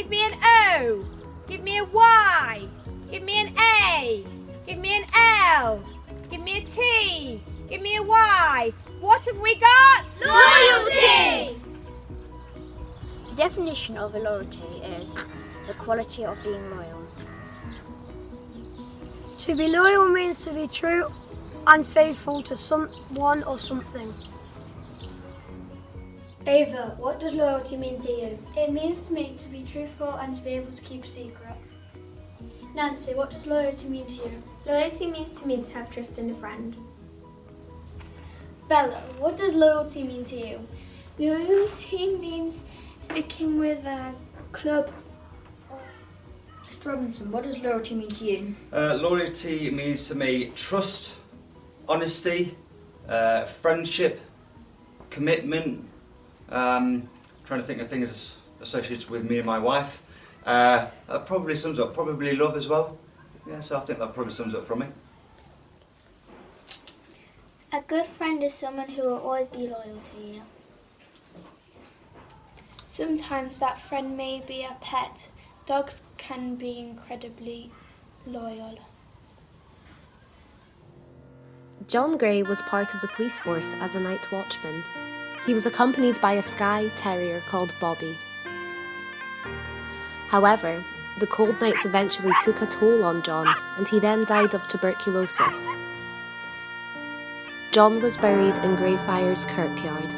Give me an O. Give me a Y. Give me an A. Give me an L. Give me a T. Give me a Y. What have we got? Loyalty! The definition of a loyalty is the quality of being loyal. To be loyal means to be true and faithful to someone or something. Ava, what does loyalty mean to you? It means to me to be truthful and to be able to keep a secret. Nancy, what does loyalty mean to you? Loyalty means to me to have trust in a friend. Bella, what does loyalty mean to you? Loyalty means sticking with a club. Mr. Robinson, what does loyalty mean to you? Loyalty means to me trust, honesty, friendship, commitment. Trying to think of things associated with me and my wife. That probably sums up, probably love as well. Yeah, so I think that probably sums up from me. A good friend is someone who will always be loyal to you. Sometimes that friend may be a pet. Dogs can be incredibly loyal. John Gray was part of the police force as a night watchman. He was accompanied by a Skye Terrier called Bobby. However, the cold nights eventually took a toll on John, and he then died of tuberculosis. John was buried in Greyfriars Kirkyard.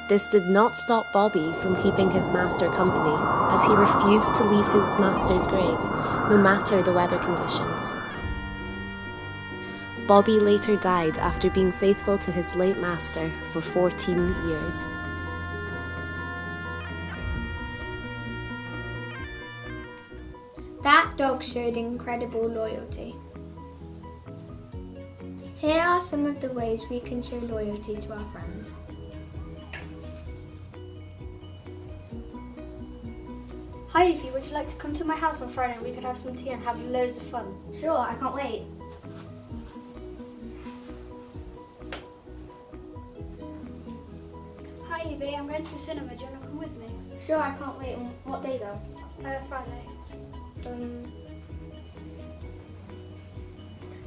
This did not stop Bobby from keeping his master company, as he refused to leave his master's grave, no matter the weather conditions. Bobby later died after being faithful to his late master for 14 years. That dog showed incredible loyalty. Here are some of the ways we can show loyalty to our friends. Hi Evie, would you like to come to my house on Friday and we could have some tea and have loads of fun? Sure, I can't wait. Hi Evie, I'm going to the cinema, do you want to come with me? Sure, I can't wait. On what day though? Friday.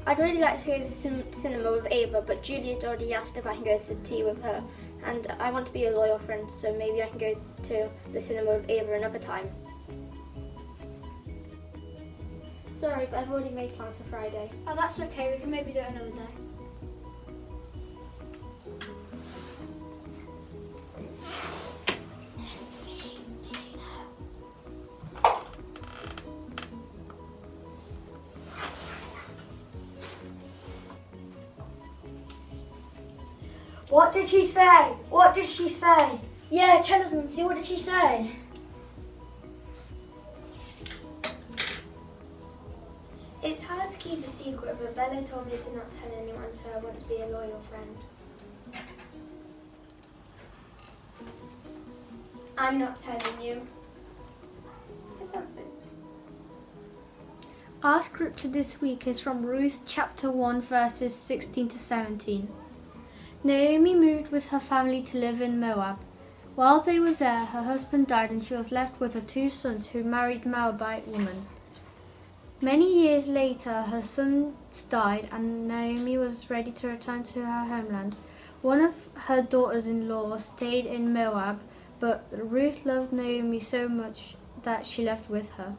I'd really like to go to the cinema with Ava, but Julia's already asked if I can go to tea with her, and I want to be a loyal friend, so maybe I can go to the cinema with Ava another time. Sorry, but I've already made plans for Friday. Oh, that's okay, we can maybe do it another day. What did she say? What did she say? Yeah, tell us, Nancy, what did she say? It's hard to keep a secret, but Bella told me to not tell anyone, so I want to be a loyal friend. I'm not telling you. That sounds good. Our scripture this week is from Ruth chapter 1 verses 16 to 17. Naomi moved with her family to live in Moab. While they were there, her husband died and she was left with her 2 sons who married Moabite women. Many years later, her sons died and Naomi was ready to return to her homeland. One of her daughters-in-law stayed in Moab, but Ruth loved Naomi so much that she left with her.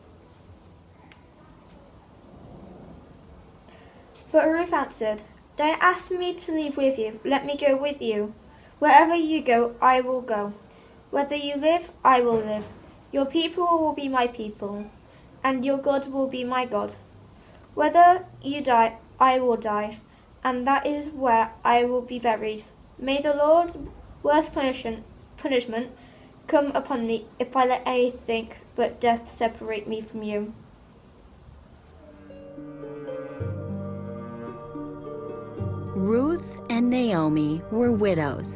But Ruth answered, "Don't ask me to leave with you. Let me go with you. Wherever you go, I will go. Whether you live, I will live. Your people will be my people, and your God will be my God. Whether you die, I will die, and that is where I will be buried. May the Lord's worst punishment come upon me if I let anything but death separate me from you." Ruth and Naomi were widows.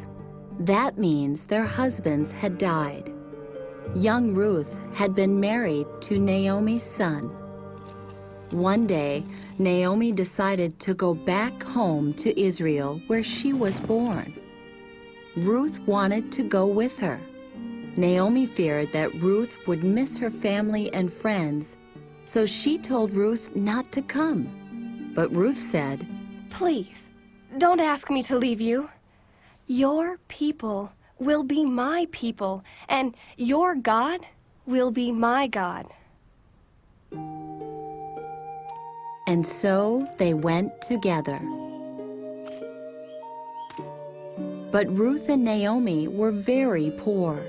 That means their husbands had died. Young Ruth had been married to Naomi's son. One day, Naomi decided to go back home to Israel where she was born. Ruth wanted to go with her. Naomi feared that Ruth would miss her family and friends, so she told Ruth not to come. But Ruth said, "Please, don't ask me to leave you. Your people will be my people, and your God will be my God." And so they went together. But Ruth and Naomi were very poor.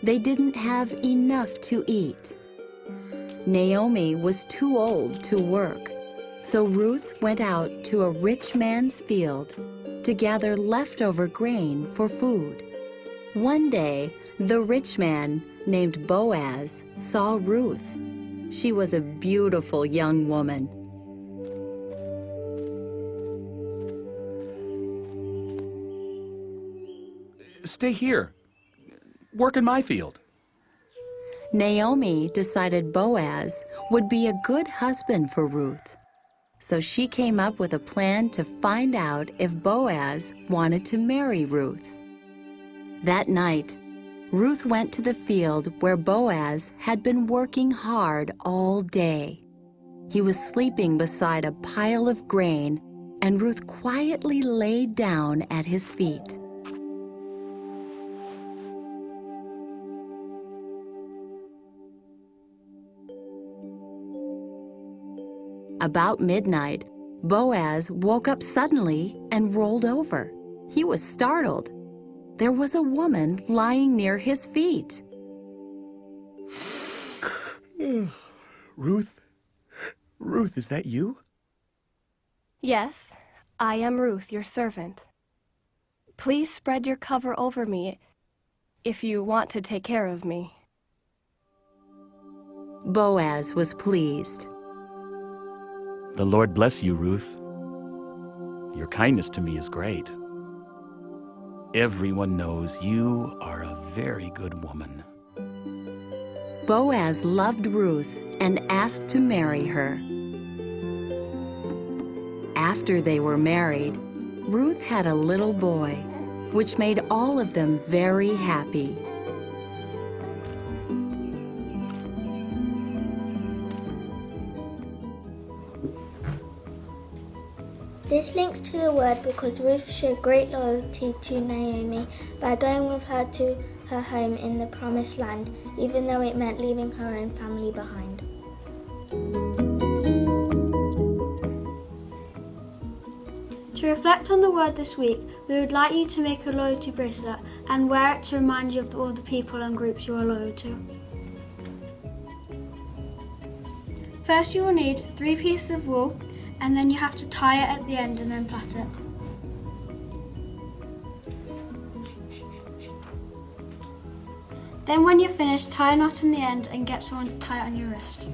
They didn't have enough to eat. Naomi was too old to work, so Ruth went out to a rich man's field to gather leftover grain for food. One day, the rich man named Boaz saw Ruth. She was a beautiful young woman. Stay here. Work in my field. Naomi decided Boaz would be a good husband for Ruth. So she came up with a plan to find out if Boaz wanted to marry Ruth. That night, Ruth went to the field where Boaz had been working hard all day. He was sleeping beside a pile of grain, and Ruth quietly laid down at his feet. About midnight, Boaz woke up suddenly and rolled over. He was startled. There was a woman lying near his feet. Ruth? Ruth, is that you? "Yes, I am Ruth, your servant. Please spread your cover over me if you want to take care of me." Boaz was pleased. The Lord bless you, Ruth. Your kindness to me is great. Everyone knows you are a very good woman. Boaz loved Ruth and asked to marry her. After they were married, Ruth had a little boy, which made all of them very happy. This links to the word because Ruth showed great loyalty to Naomi by going with her to her home in the promised land, even though it meant leaving her own family behind. To reflect on the word this week, we would like you to make a loyalty bracelet and wear it to remind you of all the people and groups you are loyal to. First you will need 3 pieces of wool, and then you have to tie it at the end and then plait it. Then when you're finished, tie a knot in the end and get someone to tie it on your wrist.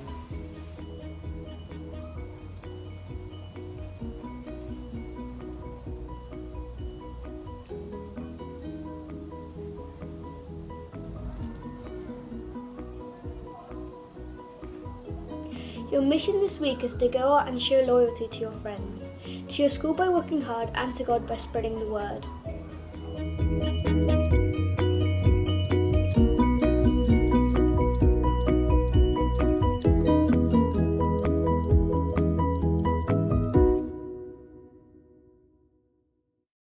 Your mission this week is to go out and show loyalty to your friends, to your school by working hard, and to God by spreading the word.